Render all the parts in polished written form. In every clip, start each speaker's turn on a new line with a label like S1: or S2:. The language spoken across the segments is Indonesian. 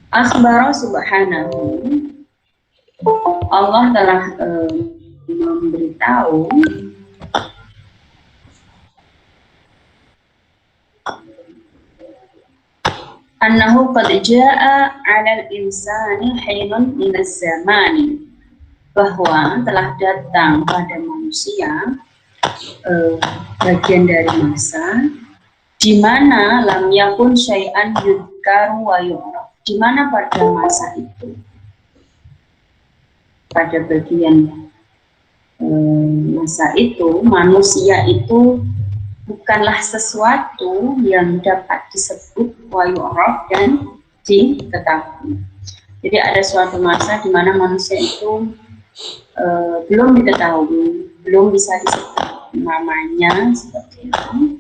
S1: Akhbara subhanahu, Allah telah memberitahu annahu qad jaa 'alal insani hinun minaz zamani, bahwa telah datang pada manusia bagian dari masa di mana lam yakun syai'an yudkaru wa yu'raf, di mana pada masa itu, pada bagian masa itu, manusia itu bukanlah sesuatu yang dapat disebut wa yu'raf dan diketahui. Jadi ada suatu masa di mana manusia itu belum diketahui, belum bisa disebut namanya seperti itu.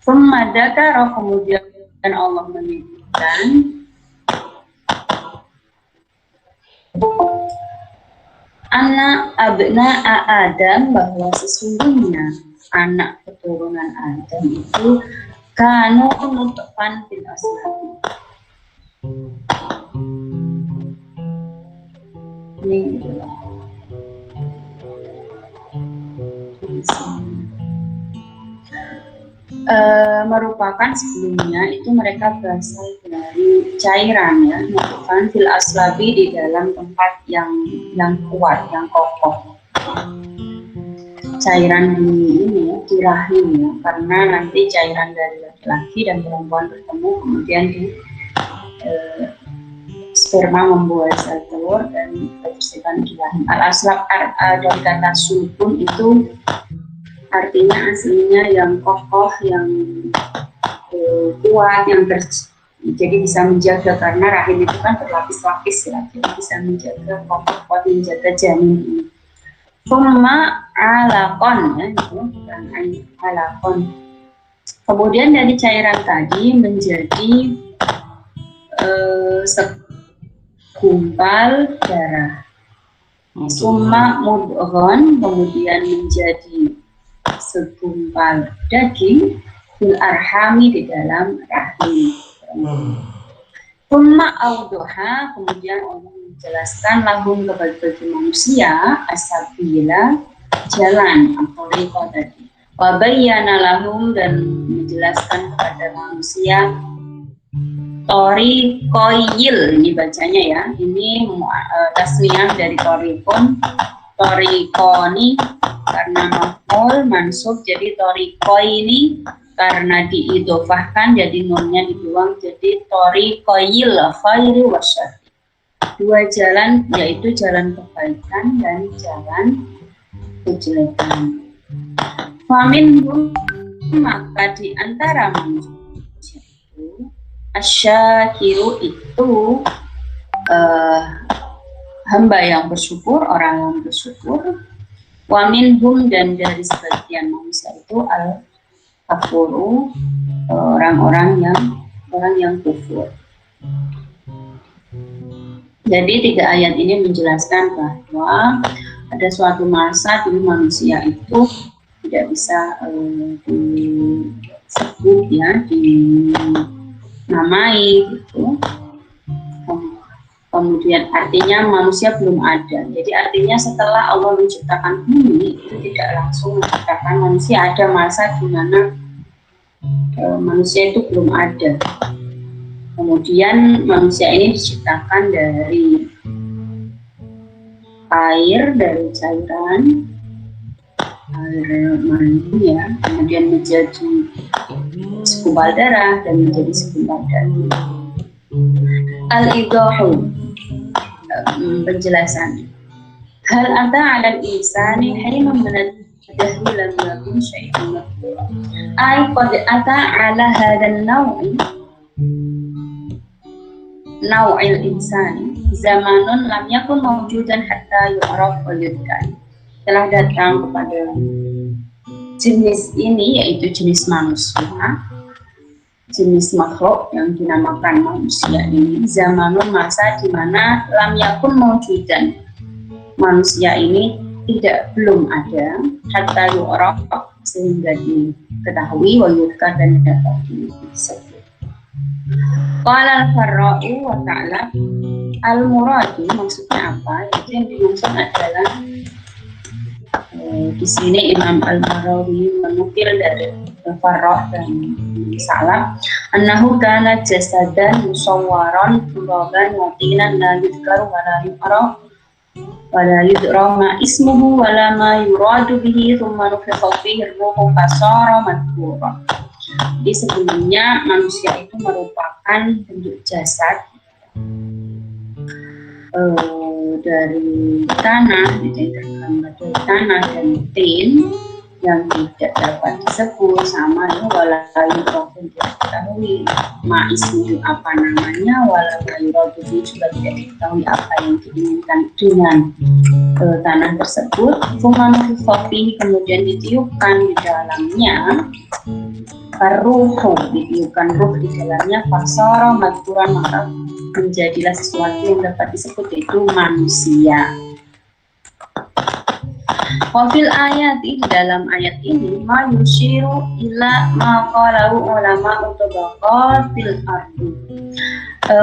S1: Dzakara, kemudian Allah menyebutkan anak abna'a Adam, bahwa sesungguhnya anak keturunan Adam itu kanu nutfan fil aslabi. Ini merupakan sebelumnya itu mereka berasal dari cairan, ya, nutfan fil aslabi, di dalam tempat yang kuat, yang kokoh, cairan di ini ya, di rahim, ya, karena nanti cairan dari laki-laki dan perempuan bertemu, kemudian di sperma membuat sel telur dan tersimpan di rahim. Al-aslab dari kata sulbun itu artinya aslinya yang kokoh, yang kuat, yang jadi bisa menjaga, karena rahim itu kan berlapis-lapis, ya, jadi bisa menjaga, kokoh, menjaga janin ini. Summa alaqon, ya, itu dan alaqon. Kemudian dari cairan tadi menjadi segumpal darah. Summa mudghon, kemudian menjadi segumpal daging, fil arhami, di dalam rahim. Summa audoha, kemudian Allah menjelaskan lahum, bagi manusia, asabila, jalan atau riko tadi. Wa bayyana lahum, dan menjelaskan kepada manusia toriqoyil, ini bacanya ya, ini tasniyah dari torikon, torikoni karena maf'ul mansub, jadi toriqoini karena diidofahkan, jadi nunnya dibuang, jadi toriqoyil khairi wasyarri, dua jalan, yaitu jalan kebaikan dan jalan kejelekan. Faminhum, maka di antara manusia itu, asyakiru itu hamba yang bersyukur, orang yang bersyukur. Wa minhum, dan dari sebagian manusia itu al-kafuru, orang yang kufur. Jadi 3 ayat ini menjelaskan bahwa ada suatu masa dulu manusia itu tidak bisa disebut, ya, dinamai gitu. Kemudian artinya manusia belum ada. Jadi artinya setelah Allah menciptakan bumi itu tidak langsung menciptakan manusia. Ada masa di mana manusia itu belum ada. Kemudian manusia ini diciptakan dari air, dari cairan, air mani, ya, kemudian menjadi segumpal darah dan menjadi segumpal daging. Al-idahu, penjelasan. Hal ata 'alal insani hinun minad dahri lam yakun syai'an madhkura. Ay qad ata 'ala hadzal nau'il insani zamanun lam yakun mawjudan hatta yu'raf wa yudkar. Telah datang kepada jenis ini, yaitu jenis manusia, jenis makhluk yang dinamakan manusia ini, zamanun, masa di mana lam yakun mawjudan, manusia ini belum ada hatta yu'raf sehingga diketahui wa yudkar dan dapat disebut. Qala al-Farra'u wa ta'ala al-muradu maksudnya apa? Itu yang dimaksud adalah di sini Imam Al-Marawi menukil dari Farra' dan Salam annahu kana jasadan musawwaran turaban watinan la yudkaru wa la yu'raf wa la yudra ma ismuhu wa la ma yuradu bihi thumma nufikha fihi ar-ruhu fasara madhkura. Jadi sebelumnya manusia itu merupakan bentuk jasad dari tanah, tergambar dari tanah dan tin yang tidak dapat disebut sama ya walaupun tidak diketahui ma'ismu apa namanya walaupun juga tidak diketahui apa yang diinginkan dengan tanah tersebut. Kemudian ditiupkan di dalamnya ruhu, ditiupkan ruh di dalamnya fasara madkuran maka menjadilah sesuatu yang dapat disebut yaitu manusia. Wafil ayat di dalam ayat ini ma yushiru ila ma qalahu ulama utabaqatil ardi,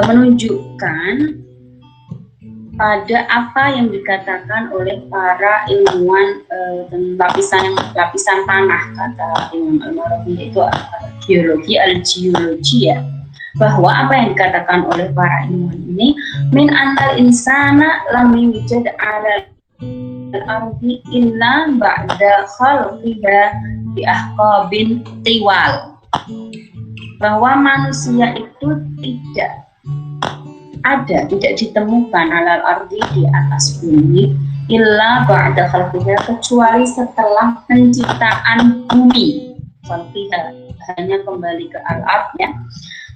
S1: menunjukkan pada apa yang dikatakan oleh para ilmuwan lapisan tanah, kata Imam Al-Marawi yaitu geologi, al-geologi ya, bahwa apa yang dikatakan oleh para ilmuwan ini min annal insana lam yujad ala al-ardi illa ba'da khalqiha bi ahqabin tiwal, bahwa manusia itu tidak ditemukan alal ardi di atas bumi illa ba'da khalqiha kecuali setelah penciptaan bumi. Khalqiha hanya kembali ke al-ard ya.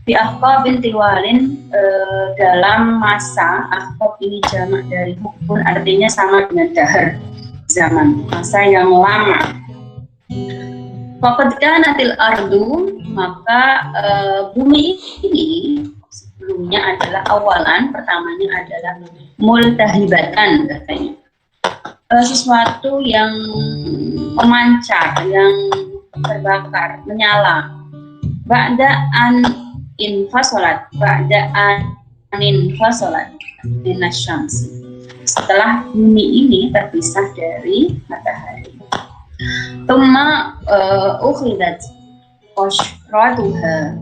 S1: Bi ahqabin tiwalin dalam masa, ahqab ini jamak dari hukun artinya sama dengan dahar, zaman, masa yang lama. Faqad kanatil ardu, maka bumi ini sebelumnya adalah awalan, pertamanya adalah multahibatan katanya, sesuatu yang memancar, yang terbakar, menyala. Ba'da an infasolat, ba'da an infasolat minasyams, setelah bumi ini terpisah dari matahari. Tumma ukhidat qashraduha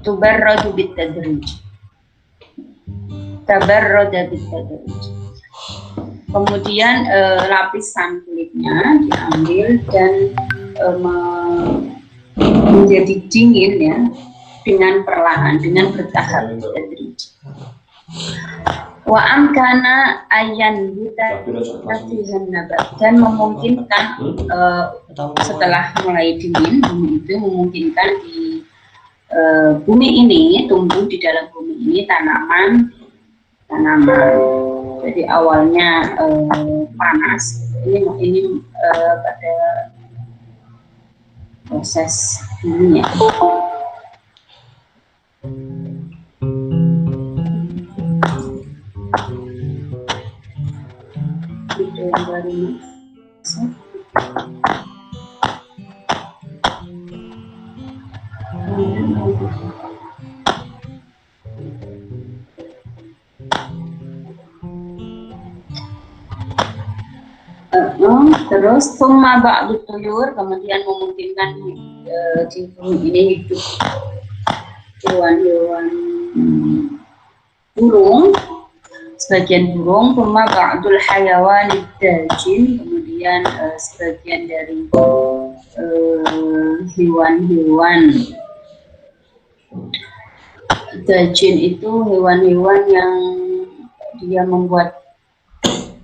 S1: tubarradu bitadrij, tabarrada bitadrij. Kemudian lapisan kulitnya diambil dan menjadi dingin ya, dengan perlahan, dengan bertahap. Wa amkana ayan buta fihan nabat, dan memungkinkan setelah mulai dingin bumi itu memungkinkan di bumi ini tumbuh di dalam bumi ini tanaman. Jadi awalnya panas, ini pada proses ini ya. Itu yang baru masuk. Terus summa ba'du tuyur, kemudian memungkinkan di bumi ini hidup hewan-hewan burung, sebagian burung. Summa ba'dul hayawan dajin, kemudian sebagian dari hewan-hewan dajin itu hewan-hewan yang dia membuat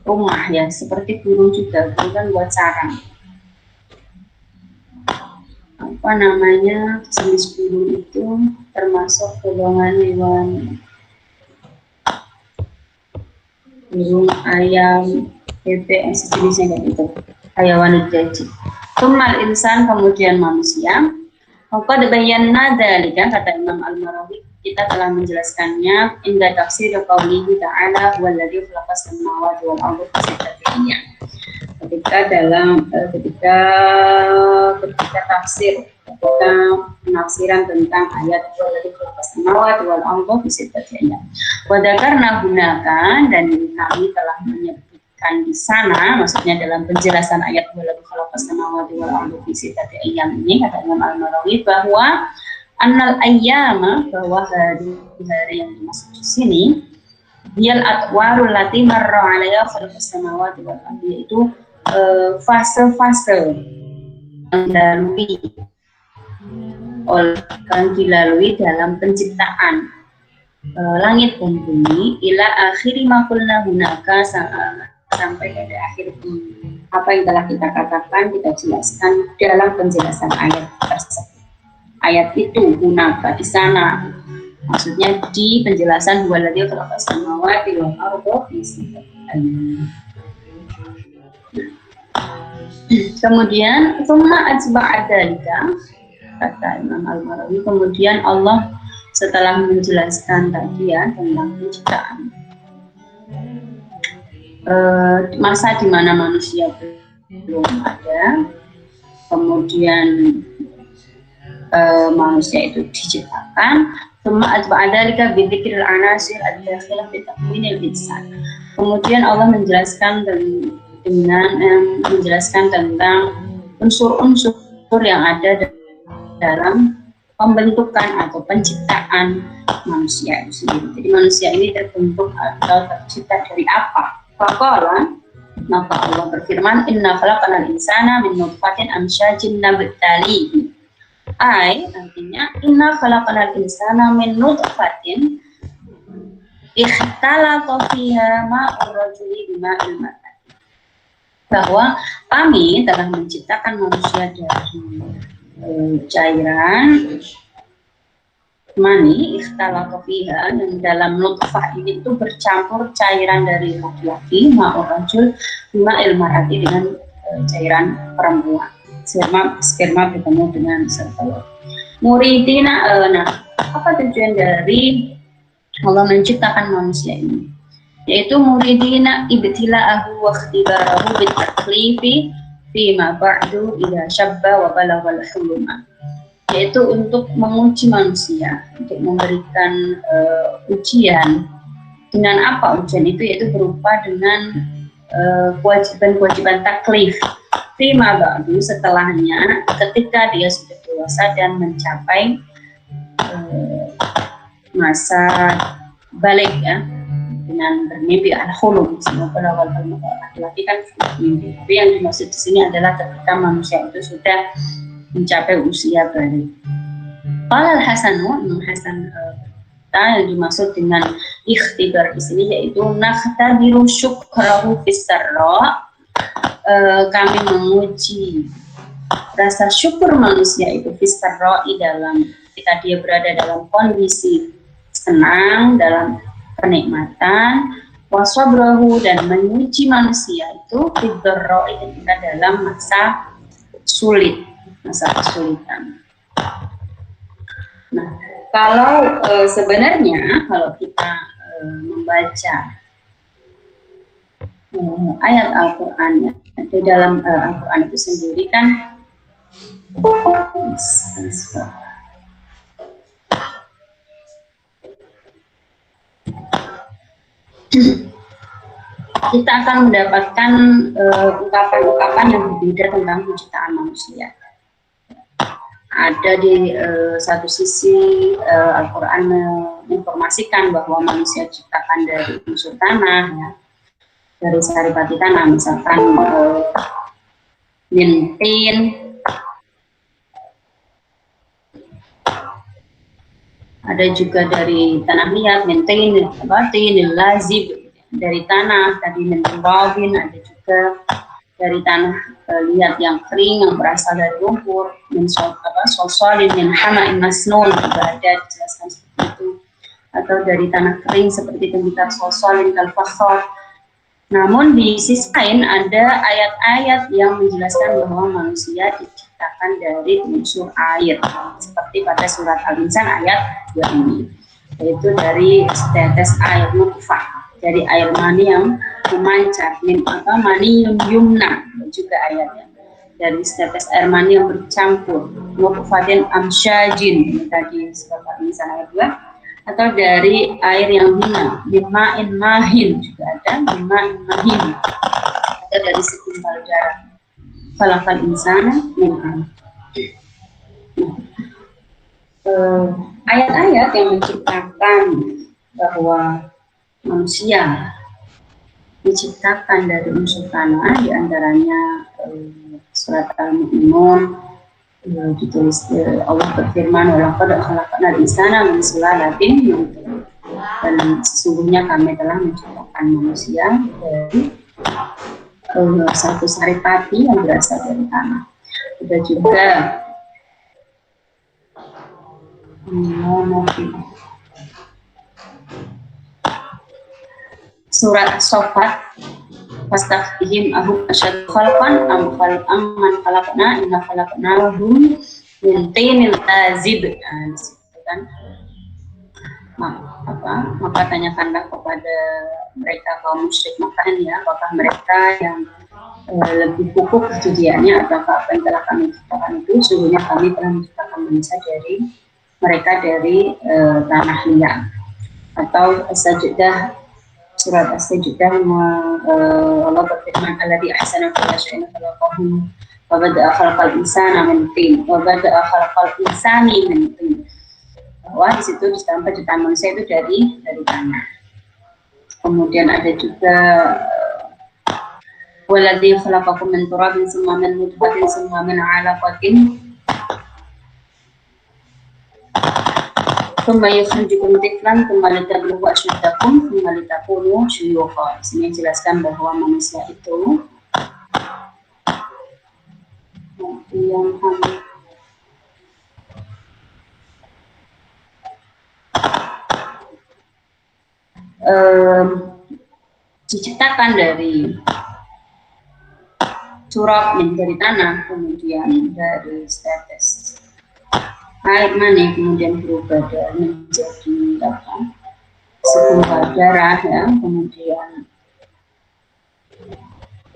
S1: rumah ya, seperti burung juga, burung kan buat sarang. Apa namanya, jenis burung itu termasuk golongan hewan burung, ayam, bebek, sejenisnya kayak gitu, hayawan daji. Tumal insan, kemudian manusia. Maka dibayanna dalika, kata Imam Al-Marawi, kita telah menjelaskannya inda tafsir qaulihi ta'ala huwallazi khalaqas samawati wal arda fi sittati ayyam. Ketika tafsir, ketika penafsiran tentang ayat huwallazi khalaqas samawati wal arda fi sittati ayyam. Wa dzakarna gunakan, dan kami telah menyebutkan di sana, maksudnya dalam penjelasan ayat huwallazi khalaqas samawati wal arda fi sittati ayyam ini, kata Imam Al-Marawi bahwa annal ayyama, bahwa hari-hari yang dimaksud di sini dial atwarul lati marra 'alaiha khalqus samawati wal ardi, yaitu fase-fase yang dilalui dalam penciptaan langit dan bumi ila akhiri ma qulna hunaka, sampai pada akhir apa yang telah kita katakan, kita jelaskan dalam penjelasan ayat tersebut. Ayat itu hunaka di sana, maksudnya di penjelasan huwallazi khalaqas samawati wal arda fi sittati ayyam. Kemudian tsumma atba'a dzalika, kata Imam Al-Marawi, kemudian Allah setelah menjelaskan tadi ya tentang penciptaan masa di mana manusia belum ada, kemudian manusia itu diciptakan. Tsumma atba'a dzalika bi dzikril anasir ad-dakhilah fi takwinil insan. Kemudian Allah menjelaskan menjelaskan tentang unsur-unsur yang ada dalam pembentukan atau penciptaan manusia itu sendiri. Jadi manusia ini terbentuk atau tercipta dari apa? Faqala, maka Allah berfirman, inna khalaqnal insana min nutfatin amsyajin nabtalihi. Artinya inna khalaqnal insana min nutfatin ikhtalaqa fiha ma'ur rajuli bima'il mar'ati. Bahwa kami telah menciptakan manusia dari cairan mani, ikhtalaqa fiha, dan dalam nutfah ini itu bercampur cairan dari laki-laki, ma'ur rajul bima'il mar'ati, dengan cairan perempuan. Sperma bertemu dengan sel telur. Muridina, apa tujuan dari Allah menciptakan manusia ini? Yaitu muridina ibtila'ahu wa ikhtibarahu bitaklifi fima ba'du idza syabba wa balaghal huluma. Yaitu untuk menguji manusia, untuk memberikan ujian. Dengan apa ujian itu? Yaitu berupa dengan kewajiban-kewajiban taklif fima ba'du, setelahnya, ketika dia sudah dewasa dan mencapai masa balik ya, dengan bermimpi al-hulum. Semoga laki-laki kan mimpi, tapi yang dimaksud di sini adalah ketika manusia itu sudah mencapai usia balik. Qala al-Hasanu, Hasan yang dimaksud dengan ikhtibar di sini yaitu nakhtabiru syukrahu fis sarra, kami menguji rasa syukur manusia itu fis sarra, dalam ketika dia berada dalam kondisi senang, dalam kenikmatan, wasabrahu, dan menguji manusia itu fid-dharra, ketika dalam masa sulit, masa kesulitan. Nah, kalau sebenarnya kalau kita membaca ayat Al-Qur'an, di dalam Al-Qur'an itu sendiri kan kita akan mendapatkan ungkapan-ungkapan yang berbeda tentang penciptaan manusia. Ada di satu sisi Al-Quran menginformasikan bahwa manusia diciptakan dari unsur tanah, ya, dari saripati tanah, misalkan mintin. Ada juga dari tanah liat, mintin, batin, lazib, dari tanah, tadi minturabin, ada juga dari tanah liat yang kering, yang berasal dari lumpur, min sosolin, min hama'in masnun, juga ada dijelaskan seperti itu. Atau dari tanah kering seperti tembikar sosolin, kalfakhor. Namun di sisi lain ada ayat-ayat yang menjelaskan bahwa manusia diciptakan dari unsur air, seperti pada surat Al-Insan ayat 2 ini. yaitu dari setetes air nutfah, dari air mani yang memancar, mani yumna juga ayatnya, dari setetes air mani yang bercampur, nutfatin amsyajin tadi sebagai misalnya ayat 2, atau dari air yang hina, mima'in mahin juga ada, mima'in mahin, atau dari segumpal darah, khalaqal insana min 'alaq. Ayat-ayat yang menceritakan bahwa manusia diciptakan dari unsur tanah, diantaranya surat Al-Mu'minun ditulis Allah berfirman, walaqad khalaqnal insana min sulalatin min tin, dan sesungguhnya kami telah menciptakan manusia dari satu saripati yang berasal dari tanah. Ada juga surat Sofat, fastaftihim ahum asyad khalqan am man khalaqna inna khalaqnahum min tinil lazib. Kan maka tanyakanlah kepada mereka kaum musyrik Makkah ya, apakah mereka yang lebih pupuk kesuciannya atau apa yang telah kami ciptakan itu. Sesungguhnya kami telah menciptakan manusia dari mereka dari tanah liat. Atau As-Sajdah, surat As-Sajdah, Allah berfirman, alladzi ahsana kulla syai'in khalaqahu wa bada'a khalqal insana min tin wa bada'a khalqal insani min tin. Bahwa di situ dalam penciptaan manusia itu dari tanah. Kemudian ada juga waladzi khalaqakum min turabin tsumma min nutfatin tsumma min 'alaqatin tsumma yukhrijukum tiflan tsumma litablughu asyuddakum tsumma litakunu syuyukha. Sini jelaskan bahwa manusia itu yang diciptakan dari turab dari tanah, kemudian dari setetes air mani, kemudian berubah menjadi segumpal darah ya, kemudian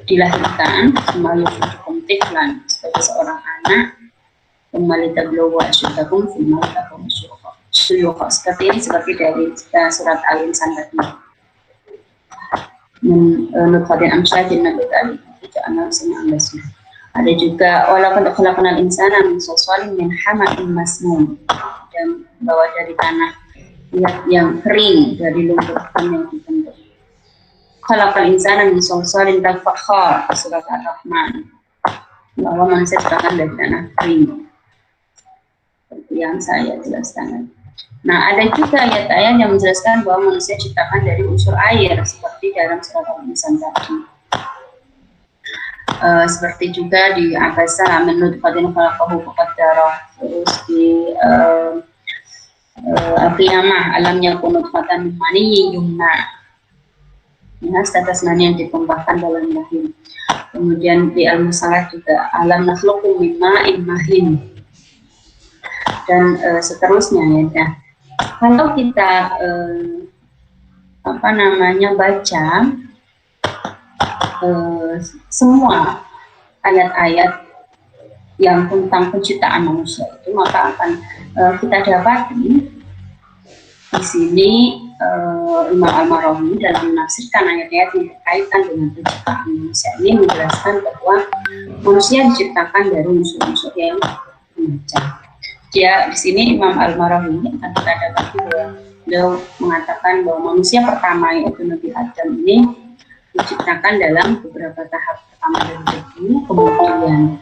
S1: dilahirkan kembali tiflan sebagai seorang anak, kembali tablughu asyuddakum tsumma litakunu syuyukha. Seperti ini seperti dari surat Al-Insan tadi. Nutfatin amsyajin nabtali ja'alnahu sami'an basira. Ada juga walaqad khalaqnal insana min salsalin min hama'in masnun, dan bawa dari tanah yang kering, dari lumpur yang dibentuk. Khalaqal insana min salsalin kalfakhar, surat Ar-Rahman, bahwa manusia diciptakan dari tanah kering seperti yang saya jelaskan. Nah, ada juga ayat-ayat yang menjelaskan bahwa manusia diciptakan dari unsur air, seperti dalam surat Al-Insan tadi. Seperti juga di Abasa min nutfatin khalaqahu faqaddara, terus di Al-Qiyamah alam yakun nutfatan min maniyyin yumna, ya, status mani yang ditumpahkan dalam rahim. Kemudian di Al-Musalat juga alam nakhluqu min ma'in mahin, dan seterusnya ya. Kalau kita baca semua ayat-ayat yang tentang penciptaan manusia itu, maka akan kita dapati di sini Imam Al-Marawi dalam menafsirkan ayat-ayat yang berkaitan dengan penciptaan manusia ini menjelaskan bahwa manusia diciptakan dari unsur-unsur yang macam. Dia di sini Imam Al-Marawi akan kita dapati bahwa beliau mengatakan bahwa manusia pertama yaitu Nabi Adam ini diciptakan dalam beberapa tahap. Pertama dari debu, kemudian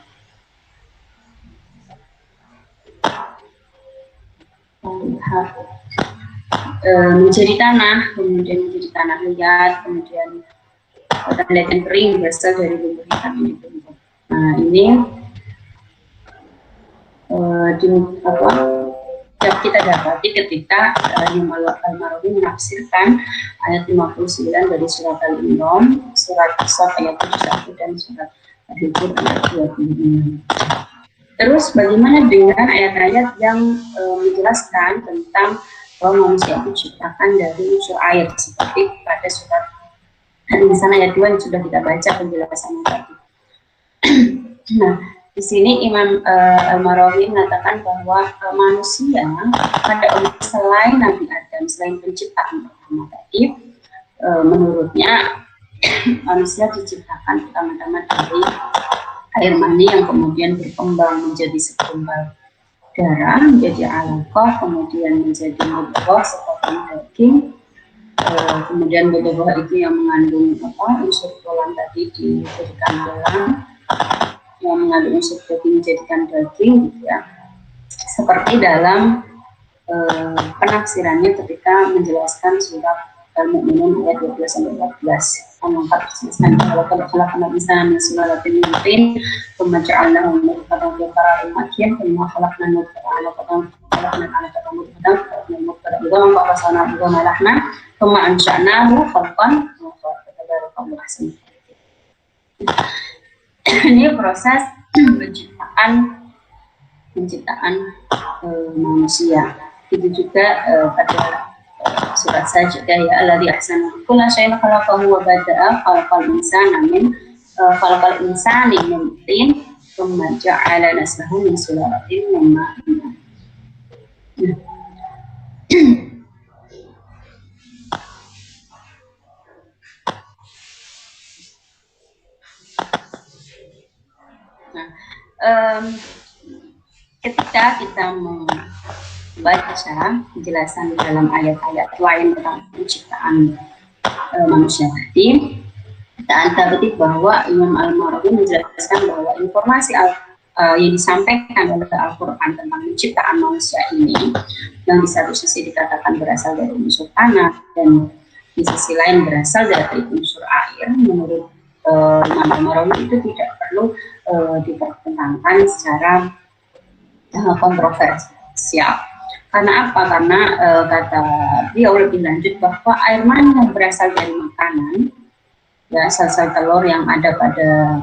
S1: menjadi tanah, kemudian menjadi tanah liat, kemudian tanah liat yang kering berasal dari lumpur hitam ini. Nah, ini yang kita dapati ketika Imam Al-Marawi menafsirkan ayat 59 dari surat Al-Imran, surat As-Saff ayat 71 dan surat Al-Hijr ayat 26. Terus bagaimana dengan ayat-ayat yang menjelaskan tentang bahwa manusia itu diciptakan dari unsur air seperti pada surat Al-Insan ayat 2 yang sudah kita baca penjelasannya tadi. Nah, di sini Imam Al-Marawi mengatakan bahwa manusia pada selain Nabi Adam, selain penciptaan pertama tadi, menurutnya manusia diciptakan pertama-tama dari air mani yang kemudian berkembang menjadi segumpal darah, menjadi alaqah, kemudian menjadi mudghah sepotong daging, kemudian mudghah itu yang mengandung unsur tulang tadi dijadikan dalam, yang mengandung unsur daging dijadikan daging, gitu ya. Seperti dalam penafsirannya ketika menjelaskan surat Al-Mu'minun ayat 12-14. Mengangkat tulisan kalau khalaqna insana min sulalatin min tin, tsumma ja'alnahu nutfatan fi qararin makin, tsumma khalaqna nutfatan 'alaqatan, khalaqna 'alaqatan mudghatan, khalaqna mudghatan idhaman fa qasana idhaman lahman, tsumma ansha'nahu khalqan akhar. Tabarakallahu ahsanul khaliqin. Ini proses penciptaan manusia. Itu juga pada surat Sajdah, ya alladzi ahsana kulla syai'in khalaqahu wa bada'a khalaqal insana min tin tsumma ja'ala naslahu min sulalatin min ma'in. Ketika kita membaca penjelasan dalam ayat-ayat lain tentang penciptaan manusia tadi, kita antara bahwa Imam Al-Marawi menjelaskan bahwa informasi yang disampaikan oleh Al-Quran tentang penciptaan manusia ini, yang di satu sisi dikatakan berasal dari unsur tanah dan di sisi lain berasal dari unsur air, menurut Imam Al-Marawi itu tidak perlu dipertentangkan secara kontroversial. Karena apa? Karena kata beliau lebih lanjut bahwa air mani yang berasal dari makanan, ya sel-sel telur yang ada pada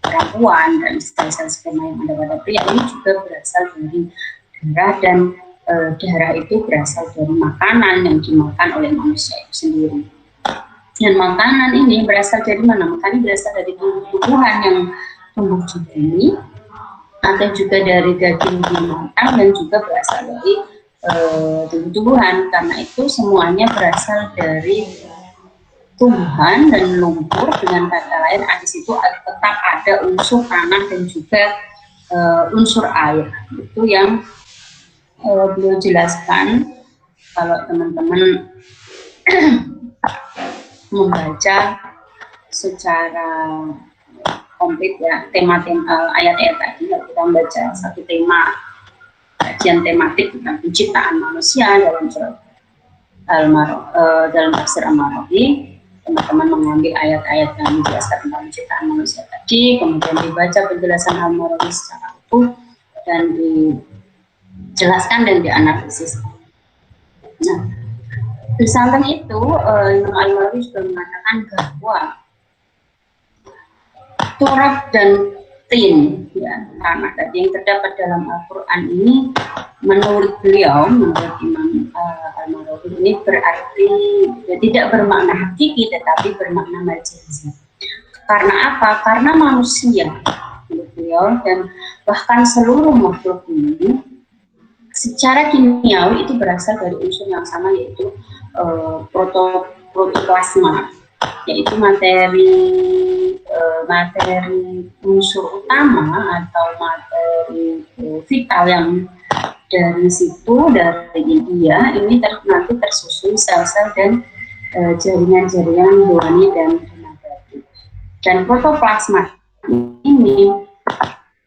S1: perempuan dan sel-sel sperma yang ada pada pria ini juga berasal dari darah, dan darah itu berasal dari makanan yang dimakan oleh manusia itu sendiri. Dan makanan ini berasal dari mana? Makanan berasal dari tumbuh-tumbuhan yang tumbuh di bumi, atau juga dari daging binatang, dan juga berasal dari tumbuh-tumbuhan. Karena itu semuanya berasal dari tumbuhan dan lumpur. Dengan kata lain, di situ tetap ada unsur tanah dan juga unsur air. Itu yang beliau jelaskan. Kalau teman-teman membaca secara komplit ya tema-tema ayat-ayat tadi, kita membaca satu tema kajian tematik tentang penciptaan manusia dalam surat dalam tafsir Al-Marawi, teman-teman mengambil ayat-ayat yang menjelaskan tentang penciptaan manusia tadi, kemudian dibaca penjelasan Al-Marawi secara utuh dan dijelaskan dan dianalisis. Nah, di samping itu Imam Al-Marawi juga mengatakan bahwa turab dan tin, ya, tanah tadi yang terdapat dalam Al-Quran ini, menurut beliau, menurut Imam Al-Marawi ini berarti ya, tidak bermakna hakiki tetapi bermakna majazi. Karena apa? Karena manusia, menurut beliau, dan bahkan seluruh makhluk ini secara kimiawi itu berasal dari unsur yang sama, yaitu protoplasma, yaitu materi unsur utama atau materi vital yang dari situ, dari dia ini nanti tersusun sel-sel dan jaringan-jaringan hewani dan nabati. Dan protoplasma ini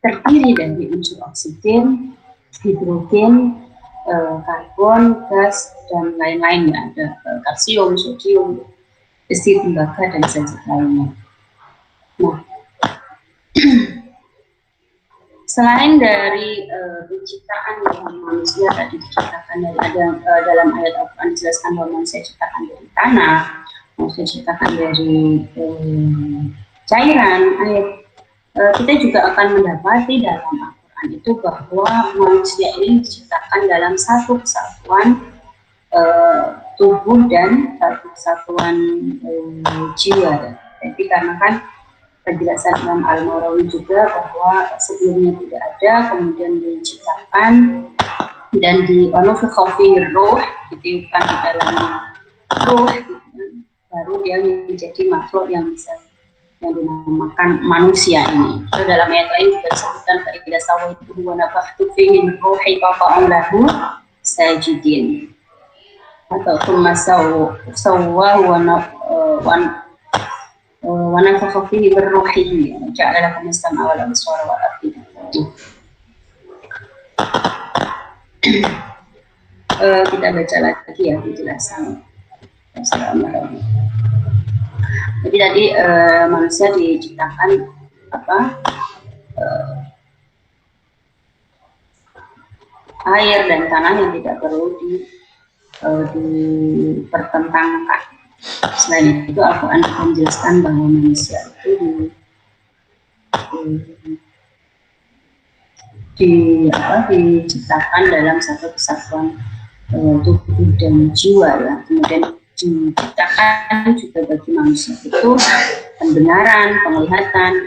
S1: terdiri dari unsur oksigen, hidrogen, karbon, gas, dan lain-lain, ya, ada kalsium, sodium, besi, tembaga, dan zat lainnya. Nah, selain dari penciptaan manusia tadi diciptakan dari dalam ayat Al-Quran dijelaskan bahwa manusia diciptakan dari tanah, manusia diciptakan dari cairan air, kita juga akan mendapati dalam Al-Quran itu bahwa manusia ini diciptakan dalam satu kesatuan tubuh dan satuan jiwa. Jadi karena kan penjelasan Imam Al-Marawi juga bahwa sebelumnya tidak ada, kemudian diciptakan dan difikha fihi ruh, ditiupkan di dalamnya ruh, gitu, baru dia menjadi makhluk yang bisa yang dinamakan manusia ini. So, dalam ayat lain juga disebutkan faida sawaitu wa nafakhtu fihi min ruhi faqa'u lahu sajidin. Atau thumma sawwa wa nafakha fihi min ruhihi ja'ala lakum as-sam'a wal absara wal afida. Kita baca lagi ya penjelasan. Assalamualaikum. Jadi tadi manusia diciptakan air dan tanah yang tidak perlu dipertentangkan. Selain itu Al-Quran menjelaskan bahwa manusia itu diciptakan dalam satu kesatuan tubuh dan jiwa ya. Kemudian diciptakan juga bagi manusia itu pendengaran, penglihatan.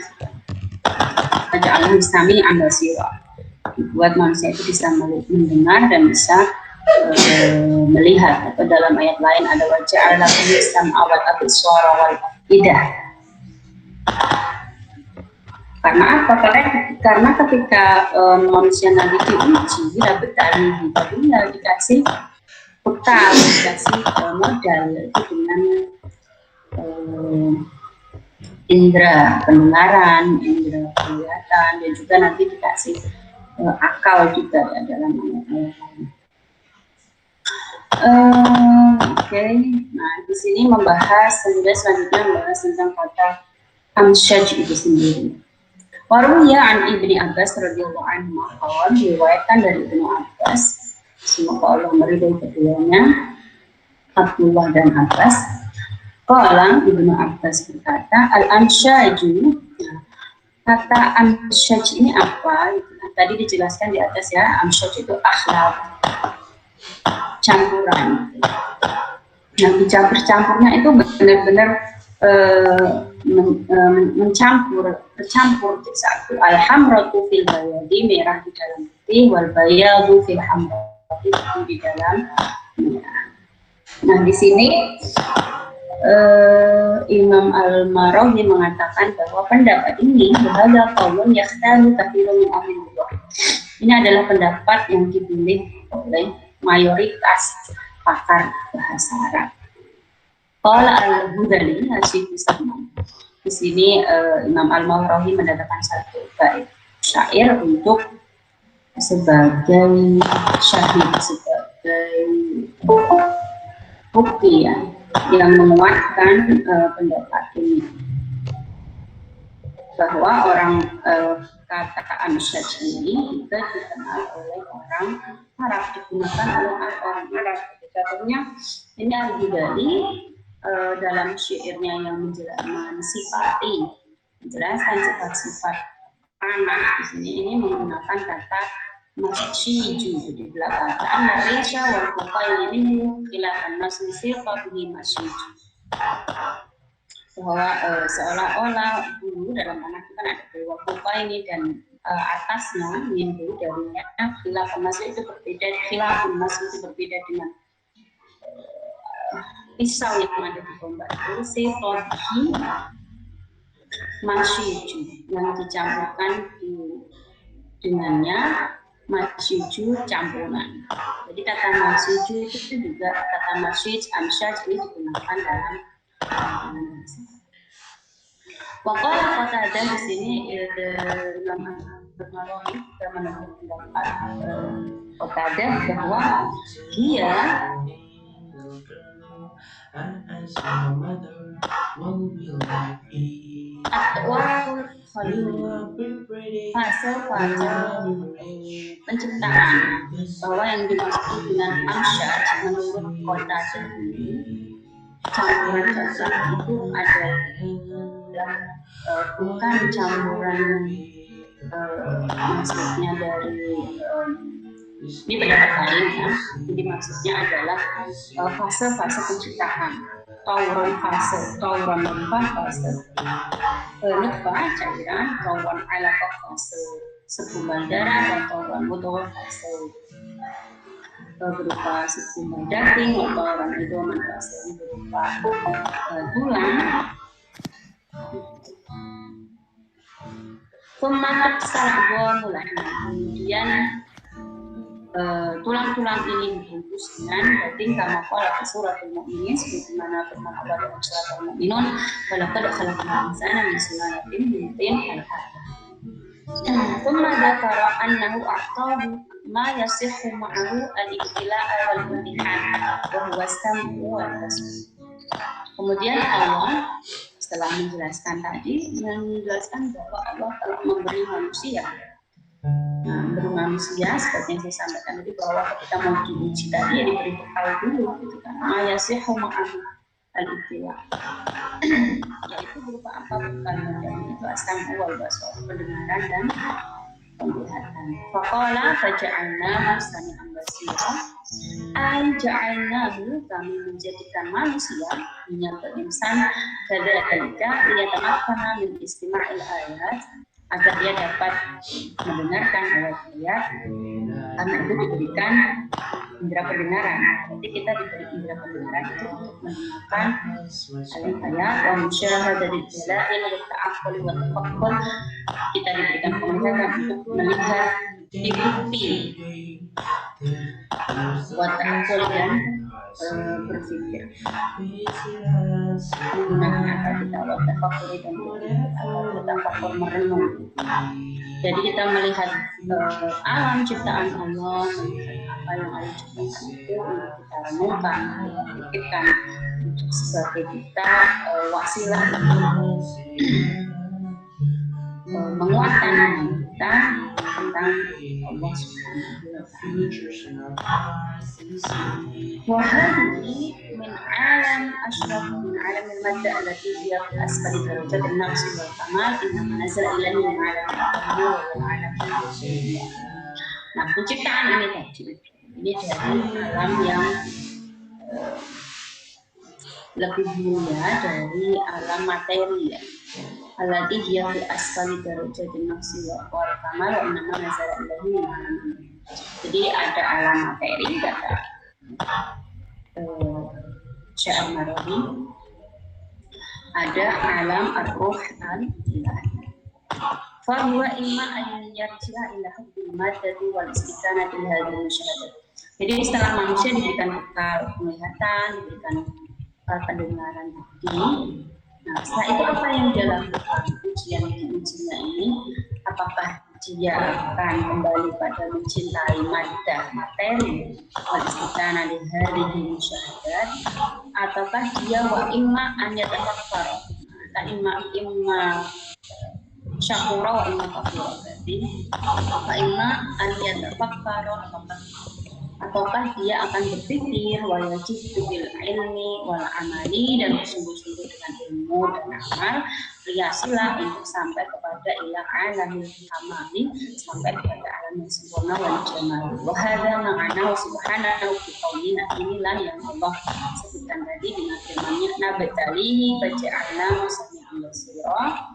S1: Ja'alna sami'an basira. Buat manusia itu bisa mendengar dan bisa melihat. Atau dalam ayat lain ada waja'ala lakum as-sam'a wal absara wal afida. Karena apa? Karena ketika manusia nanti diuji, dikasih bekal, dikasih modal itu dengan indera pendengaran, indera penglihatan, dan juga nanti dikasih akal juga ya, dalam ayat-ayat lain. Oke. Nah di sini selanjutnya membahas tentang kata amsyaj itu sendiri. Waruya an Ibni Abbas radhiyallahu anhu maqal, diriwayatkan dari Ibnu Abbas, semoga Allah meridhai keduanya, Abdullah dan Abbas. Qala Ibnu Abbas berkata, al-amsyaju, kata amsyaj ini apa? Tadi dijelaskan di atas ya, amsyaj itu akhlak, campuran. Nah, bercampurnya itu benar-benar bercampur satu. Al-hamratu fil bayadi, merah di dalam putih, wal bayadu fil hamrati, putih di dalam merah. Nah di sini Imam Al-Marawi mengatakan bahwa pendapat ini berada qaulun yakhtalu katsirun min ahli lughah. Ini adalah pendapat yang dipilih oleh mayoritas pakar bahasa Arab. Qala Al-Hudali Hasyim Salman. Di sini Imam Al-Marawi mendatangkan satu bait syair untuk sebagai syahid, sebagai bukti ya, yang menguatkan pendapat ini, bahwa orang kata amsyaj ini juga dikenal oleh orang Arab, digunakan oleh orang Arab. Contohnya ini Al-Ghazali dalam syairnya yang mensifati menjelaskan sifat-sifat anak di sini ini menggunakan kata masyiju di belakang Malaysia wal Bukhari ini khilafan nasisi qabihi masyiju, bahwa seolah-olah dulu dalam anak itu kan ada dua Bukhari dan atasnya minggu darinya khilafan nasisi itu berbeda, khilafun nasisi itu berbeda dengan pisau yang ada di tombak itu qabihi masyiju yang dicampurkan dengannya masyiju campuran. Jadi kata masyiju itu juga kata masyij, amsyaj ini digunakan dalam Waqala Qatadah di sini Imam Al-Marawi kita menemukan pendapat Qatadah bahwa dia fase penciptaan, bahwa yang dimaksud dengan amsyaj menurut Qatadah ini campuran dasar itu adalah bukan campuran maksudnya dari Ini pendapat lain ya. Jadi maksudnya adalah fase-fase penciptaan. Tauran fase, tauran nutfah fase nutfah cairan, tauran alaqah fase segumpal darah, dan tauran mudghah fase berupa segumpal daging, atau tauran idoman fase berupa tulang. Pematuk salabon mulai, kemudian tulang-tulang ini dibungkus dengan daging kama qala fi suratul mu'minin, sebagaimana firman Allah dalam surat Al-Mu'minun, walaqad khalaqnal insana min sulalatin min tin al-hayy. Thumma dzakara annahu a'tahu ma yasihhu ma'ahu al-ibtila'a wal imtihan wa huwa as-sam'u wal basar. Kemudian Allah setelah menjelaskan bahwa Allah telah memberi manusia seperti yang saya sampaikan tadi, bahwa ketika mau diuji tadi diberi bekal dulu gitu kan, ayasihu ma'ahu al-ibtila, yaitu berupa apa bekalnya, itu as-sam'u wal basar, pendengaran dan penglihatan. Faqala faja'alnahu sami'an basira, ay ja'alnahu, kami menjadikan manusia, minal insan kadzalika liyatamakkana min istima'il ayat, agar dia dapat mendengarkan ayat-ayat, karena itu diberikan indera pendengaran. Jadi kita diberi indera pendengaran itu untuk mendengarkan ayat-ayat, wa musyahadatil dalail wa ta'aqqul wa tafakkur. Kita diberikan penglihatan untuk melihat bukti, wa ta'aqqul, dan berpikir, menggunakan akal kita, wa tafakkur, dan bertafakkur, merenung. Jadi kita melihat alam ciptaan Allah, melihat apa yang Allah ciptakan itu untuk kita renungkan, kita pikirkan, untuk sebagai kita wasilah untuk menguatkan kita tentang Allah Subhanahu wa ta'ala. Wahai min alam ashraf min alam al-madda allati hiya fi asfali darajat an-naqs wal kamal, inna nazala ilahi min alam al-nur wal alam. Nah, penciptaan ini tadi, ini dari alam yang lebih mulia dari alam materi ya. Allati hiya fi asfali darajat an-naqs wal kamal, inna nazala ilahi min alam. Jadi ada alam materi, kata Syekh Marawi, ada alam ar-ruh al-ilahi. Fahuwa imma an yarji'a ila hubbil maddati wal istiqanati li hadhihi musyahadat. Jadi setelah manusia diberikan bekal penglihatan, diberikan bekal pendengaran tadi, nah setelah itu apa yang dia lakukan? Ujian-ujiannya ini, apakah dia akan kembali pada mencintai maddah materi, wal istiqanah di hari musyahadat, ataukah dia wa imma an yatafakkar, imma syakura wa imma kafura. Berarti wa imma an yatafakkar, ataukah dia akan berpikir wa yajidu bil ilmi wal amali, dan bersungguh-sungguh dengan ilmu dan amal, liyasilah, untuk sampai kepada ila alamil kamali, sampai kepada alam yang sempurna wal jamal. Wa hadza ma'anahu subhanahu bi qaulina, inilah yang Allah sebutkan tadi dengan firman-Nya, nabtalihi faja'alnahu sami'an basira,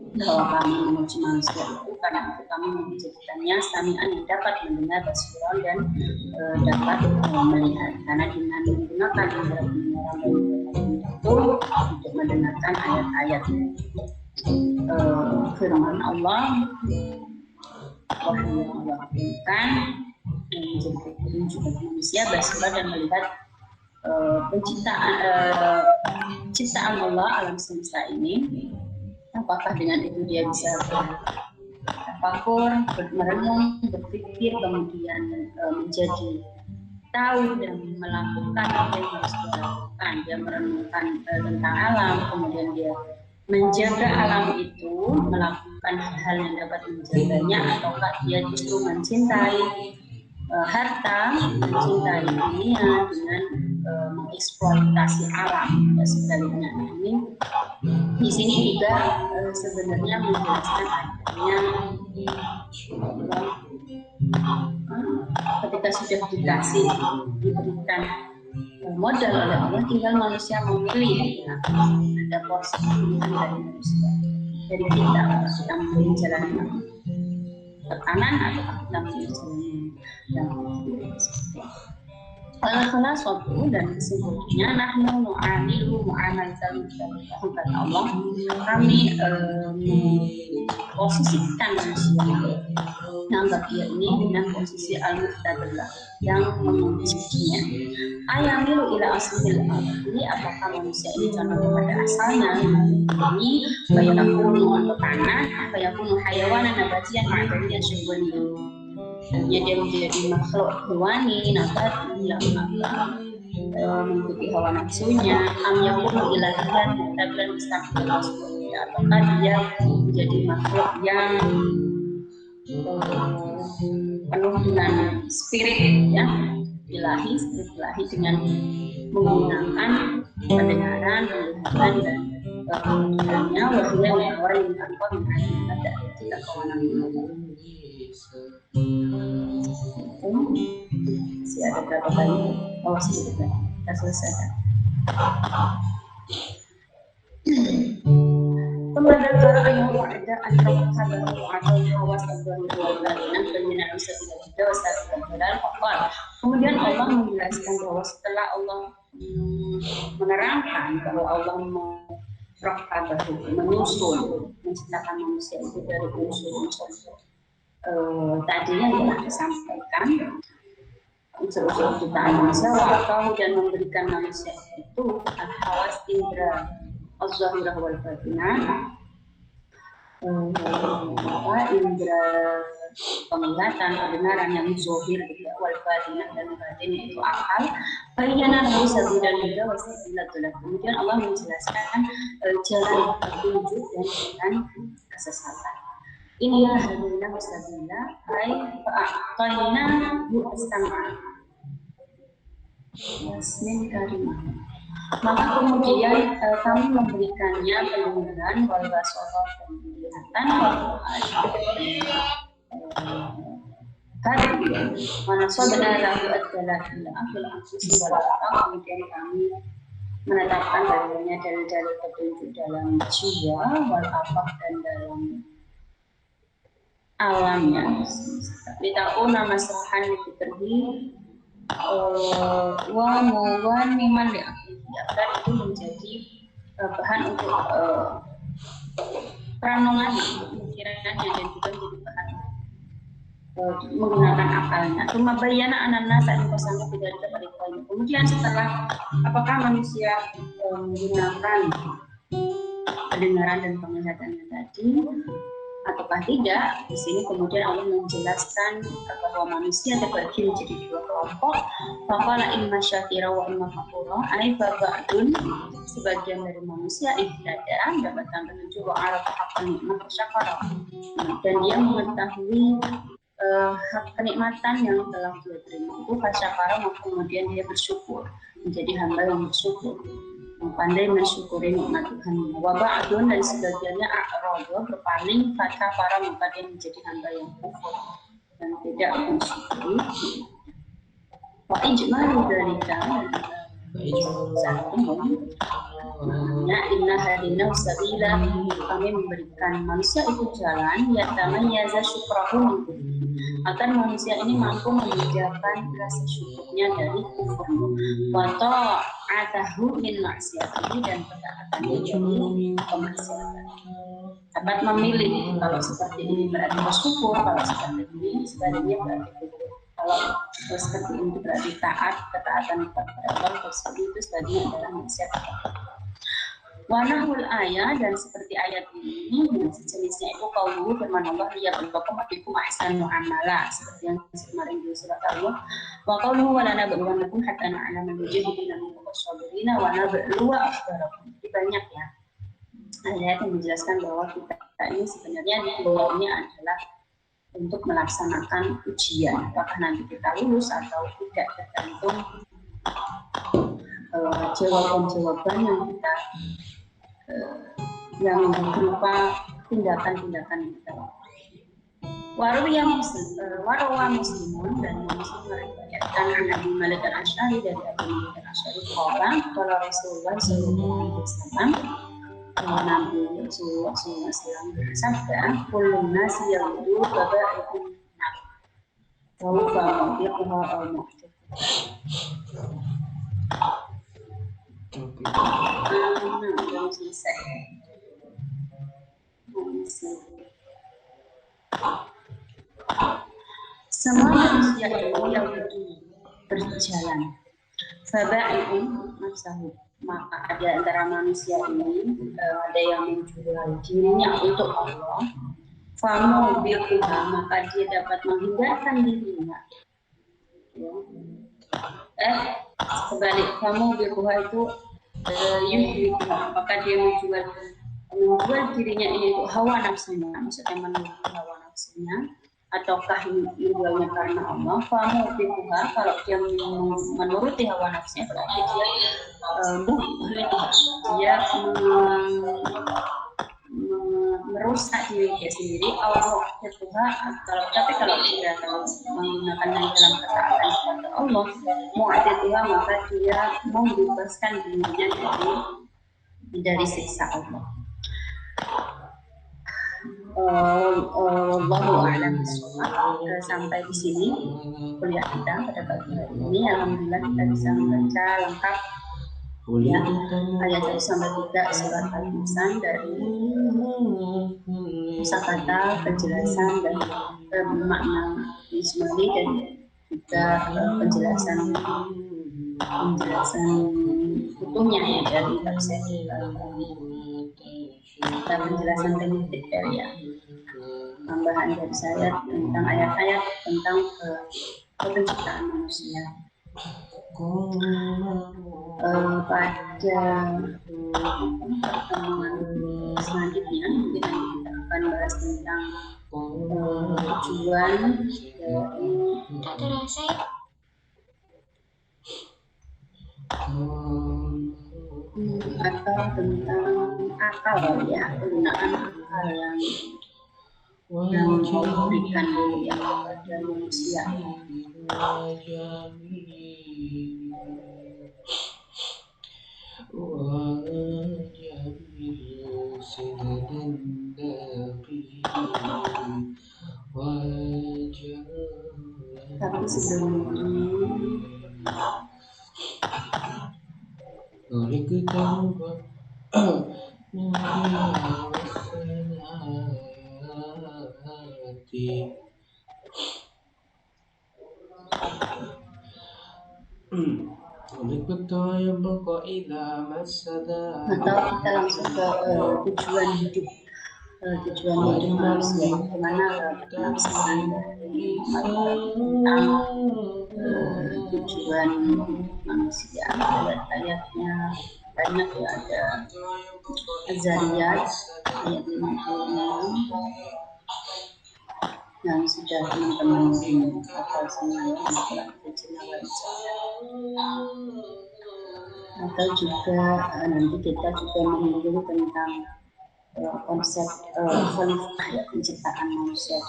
S1: bahwa kami menguji manusia itu karena itu kami menjadikannya sami'an, yang dapat mendengar, basiran, dan dapat melihat, karena dengan menggunakan indera pendengaran itu untuk mendengarkan ayat-ayat firman Allah, wahyu yang Allah berikan, yang menjadi petunjuk bagi manusia, basiran, dan melihat ciptaan Allah alam semesta ini. Apakah dengan itu dia bisa bertafakur, merenung, berpikir, kemudian menjadi tahu dan melakukan apa yang harus dia lakukan. Dia merenungkan tentang alam, kemudian dia menjaga alam itu, melakukan hal yang dapat menjaganya, ataukah dia justru mencintai harta, mencintai dunia dengan mengeksploitasi alam dan sebaliknya. Nah, ini di sini juga sebenarnya menjelaskan adanya ketika sudah diberikan modal oleh Allah, tinggal manusia memilih. Nah, ada proses pilihan dari manusia, dari kita memilih jalan yang ke kanan atau kita memilih jalan yang seperti itu. Kalau suatu dan kesimpulannya, nahnu nu'amilu mu'amalatal mustaqim, kata Allah, kami posisikan manusia, menganggap dia ini dengan posisi al-muqtadilah yang mengujinya. Ayamilu ila aslil ardi, apakah manusia ini condong kepada asalnya ini, bayakunu atau tanah, bayakunu hayawanan nabatian ma'adanian syuhbanian. Hanya dia menjadi makhluk hewani, nabati yang mengikuti hawa nafsunya, yakunu ilahiyan mutabilan mustaqbil, apakah dia menjadi makhluk yang penuh dengan spirit ya, ilahi dengan menggunakan pendengaran, penglihatan dan kemudiannya wahyu yang awal yang tanpa ada kita kawanan masih ada berapa kali? Oh, masih ada. Kita selesaikan. Kemudian cara yang ada antara kabar atau hawas baru dan penyinar bisa tidak wasal fakal. Kemudian Allah menjelaskan bahwa setelah Allah menerangkan bahwa Allah menyusun menciptakan manusia itu dari unsur-unsur tadi yang telah disampaikan, unsur-unsur ciptaan manusia, dan memberikan manusia itu al-hawas indra az-zahirah wal batinah, indra penglihatan, pendengaran yang zahir wal batinah dan batin itu akal. Bayyana lahu sabilan huda wa sabilatul. Kemudian Allah menjelaskan jalan petunjuk dan jalan kesesatan. Inna hadina sabila ay fa'aqayna bu'as-sam'a yasmin karimah. Maka kemudian kami memberikannya pendengaran wal basara dan penglihatan mana sabana lahu ad-dalil akil anfusi wal aqal. Kemudian kami menetapkan bagiannya dalil-dalil petunjuk dalam jiwa wal afaq dan dalam alamnya. Litakuna masrahan fitrhi wa muwaniman li akhihi, agar itu menjadi bahan untuk perenungan pemikirannya dan juga menjadi bahan menggunakan akalnya. Cuma bayana anak-anak saat bersama tidak terlalu. Kemudian setelah apakah manusia menggunakan pendengaran dan penglihatannya tadi ataukah tidak, di sini kemudian Allah menjelaskan bahwa manusia terbagi menjadi dua kelompok. Faqala imma syakira wa imma kafura, ay ba'dun, sebagian dari manusia ihtada mendapatkan petunjuk wa arafa haqqan nikmat syakara, dan dia mengetahui hak kenikmatan yang telah dia terima itu fasyakara, maka kemudian dia bersyukur, menjadi hamba yang bersyukur, pandai mensyukuri nikmat Tuhan. Wa ba'dun, dan sebagiannya a'rada, berpaling, fakafara, maka dia menjadi hamba yang kufur dan tidak mensyukuri. Wa ijmalu dzalika, ya inna hadina sabila, kami memberikan manusia itu jalan yatamayyaza syukrahu min, agar manusia ini mampu membedakan rasa syukurnya dari kufur. Wa ta'atahu min maksiatihi, dan ketaatannya dari kemaksiatan. Dapat memilih, kalau seperti ini berarti bersyukur, kalau seperti ini sebaliknya berarti kufur. Kalau seperti ini berarti taat, ketaatan kepada Allah, seperti itu sebaliknya adalah maksiat. Wanahul ayat, dan seperti ayat ini sejenisnya itu qauluhu firman Allah liyabluwakum ayyukum ahsanu amala, seperti yang kemarin di surat Allah. Wa qauluhu wa lanabluwannakum hatta na'lamal mujahidina minkum was-sabirina wa nabluwa akhbarakum. Jadi banyak ya ayat yang menjelaskan bahwa kita ini sebenarnya ini adalah untuk melaksanakan ujian. Apakah nanti kita lulus atau tidak tergantung jawaban-jawaban yang kita yang berupa tindakan-tindakan kita. Warawa Muslimun dan Muslim meriwayatkan Nabi Malik al-Asy'ari dari Abu Malik al-Asy'ari qala Rasulullah sallallahu alaihi wasallam Nabi Rasulullah SAW bersabda kullun nasi yaghdu baba'ikum nar wa fa'iquha al-mu'tad. Belum selesai. Semua manusia yang berjalan faba'ikum nafsahu, maka ada antara manusia ini ada yang menjual dirinya untuk Allah, famu biquha, maka dia dapat menghindarkan dirinya. Sebalik famu biquha itu yuhriquha, maka dia menjual dirinya ini untuk hawa nafsunya, maksudnya menuruti hawa nafsunya, ataukah menjualnya karena Allah. Famu biquha, kalau dia menuruti hawa nafsunya berarti dia merusak diri dia sendiri. Allah kalau dia menggunakannya dalam ketaatan kepada Allah, mu'adatuha, maka dia membebaskan dirinya dari siksa Allah. Wallahu a'lam bishawab. Sampai di sini kuliah kita pada pagi hari ini. Alhamdulillah kita bisa membaca lengkap ya ayat 1 sampai 3 surat Al-Insan dari kosakata, penjelasan dan makna ismali, dan juga penjelasan utuhnya ya dari tafsir dan penjelasan teknik ya, tambahan dari saya tentang ayat-ayat tentang penciptaan manusia. Pada pertemuan selanjutnya mungkin kita akan bahas tentang tujuan atau tentang akal ya, penggunaan akal yang diberikan ya kepada manusia. Tapi sebelum atau kita langsung ke tujuan hidup manusia, bagaimana pelaksanaan tentang tujuan manusia. Ayat-ayatnya banyak ya, ada Az-Zariyat ayat 56 yang sudah teman-teman hafal semuanya, atau juga nanti kita juga menyinggung tentang konsep khalifah ya, penciptaan manusia.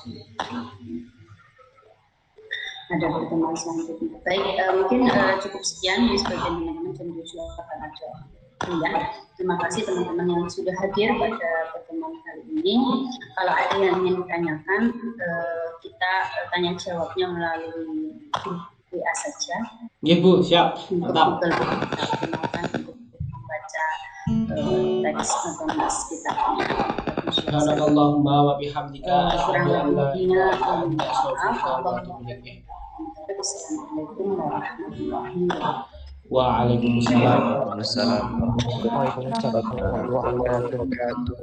S1: Ada pertemuan selanjutnya. Baik, mungkin cukup sekian di sebagian teman-teman, jam 7 akan ada kuliah. Terima kasih teman-teman yang sudah hadir pada pertemuan kali ini. Kalau ada yang ingin ditanyakan, kita tanya jawabnya melalui WA saja.
S2: Iya Bu, siap.
S1: Mantap. Kita gunakan untuk membaca teks atau nas kitabnya.
S2: Subhanallahumma wa bihamdika asyhadu an la ilaha illa anta.
S1: Assalamualaikum warahmatullahi wabarakatuh.
S2: Waalaikumsalam.
S3: Waalaikumsalam warahmatullahi wabarakatuh.